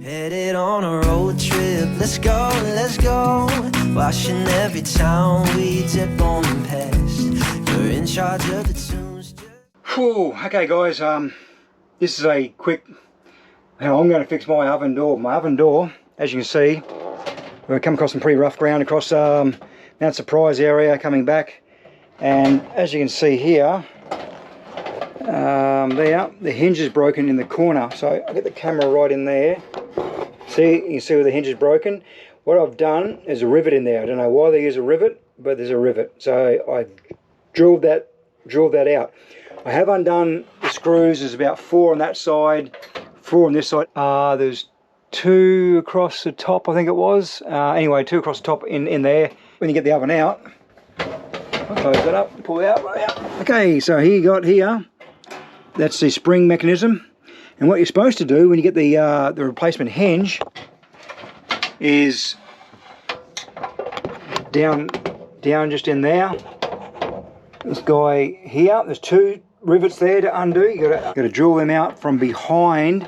Headed on a road trip, let's go, let's go. Washing every town we dip on past. You're in charge of the tunes. Whew, okay guys, this is a quick how I'm going to fix my oven door. My oven door, as you can see, we've come across some pretty rough ground across Mount Surprise area coming back, and as you can see here, there the hinge is broken in the corner. So I'll get the camera right in there. See, you can see where the hinge is broken. What I've done is a rivet in there. I don't know why they use a rivet, but there's a rivet. So I drilled that out. I have undone the screws. There's about 4 on that side, 4 on this side. There's 2 across the top, I think it was. Anyway, 2 across the top in there. When you get the oven out, I'll close that up, pull it out, right out. Okay, so here you got here, that's the spring mechanism. And what you're supposed to do when you get the replacement hinge is down just in there. This guy here, there's 2 rivets there to undo. You got to drill them out from behind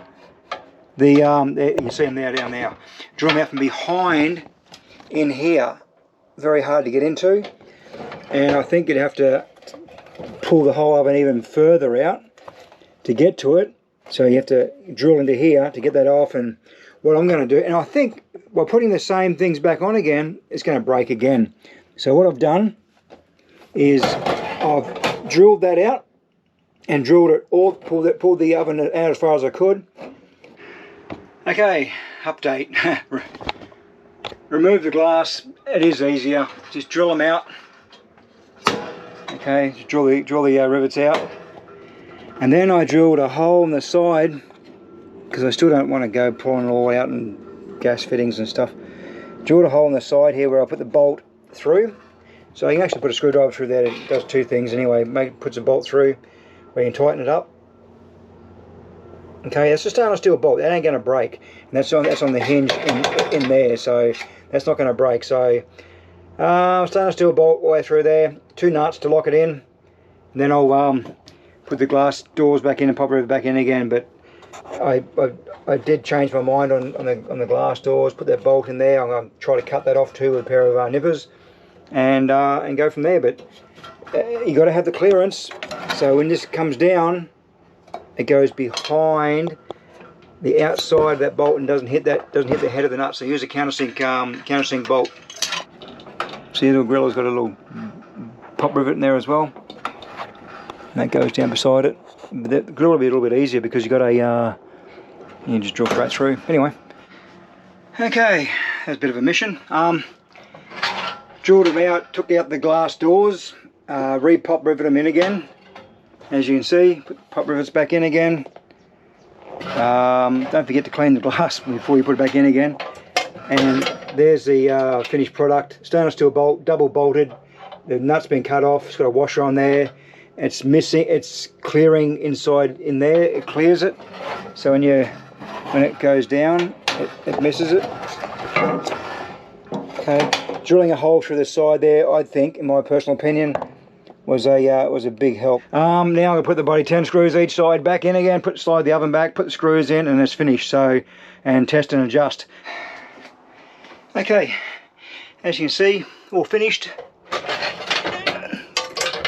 the there, you see them there down there. Drill them out from behind in here. Very hard to get into, and I think you'd have to pull the whole oven even further out to get to it. So you have to drill into here to get that off. And what I'm going to do, and I think by putting the same things back on again, it's going to break again. So what I've done is I've drilled that out and drilled it all, pulled the oven out as far as I could. Okay, update. Remove the glass. It is easier. Just drill them out. Okay, just drill the rivets out. And then I drilled a hole in the side, because I still don't want to go pulling it all out and gas fittings and stuff. Drilled a hole in the side here where I put the bolt through. So you can actually put a screwdriver through there. It does 2 things anyway. Puts a bolt through where you can tighten it up. Okay, that's a stainless steel bolt. That ain't going to break. And that's on the hinge in there, so that's not going to break. So stainless steel bolt all the way through there. 2 nuts to lock it in. And then I'll put the glass doors back in and pop it back in again. But I did change my mind on the glass doors. Put that bolt in there. I'm going to try to cut that off too with a pair of nippers, and go from there. But you got to have the clearance. So when this comes down, it goes behind the outside of that bolt and doesn't hit the head of the nut. So use a countersink bolt. See, the little griller's got a little pop rivet in there as well. And that goes down beside it. But the grill will be a little bit easier because you got a you just drill right through. Anyway, okay, that's a bit of a mission. Drilled them out, took out the glass doors, re-pop rivet them in again. As you can see, put pop rivets back in again. Don't forget to clean the glass before you put it back in again. And there's the finished product. Stainless steel bolt, double bolted. The nut's been cut off. It's got a washer on there. It's missing. It's clearing inside in there. It clears it. So when it goes down, it misses it. Okay, drilling a hole through the side there, I think, in my personal opinion, was a big help. Now I'm going to put the bloody 10 screws each side back in again, slide the oven back, put the screws in, and it's finished. So, and test and adjust. Okay, as you can see, all finished.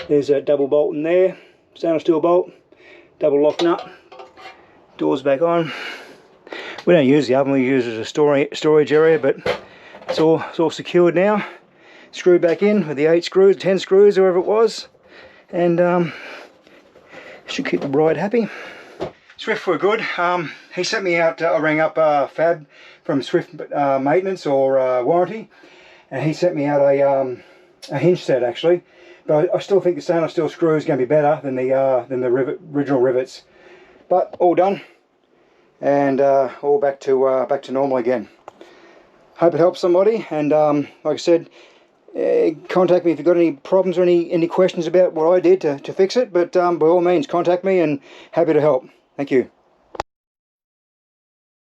There's a double bolt in there, stainless steel bolt, double lock nut, doors back on. We don't use the oven, we use it as a storage area, but it's all secured now. Screwed back in with the 8 screws, 10 screws, whoever it was, and should keep the bride happy. Swift were good. He sent me out, I rang up Fab from Swift Maintenance or Warranty, and he sent me out a hinge set actually, but I still think the stainless steel screw is going to be better than the original rivets. But all done, and all back to normal again. Hope it helps somebody, and like I said, contact me if you've got any problems or any questions about what I did to fix it. But by all means, contact me, and happy to help. Thank you.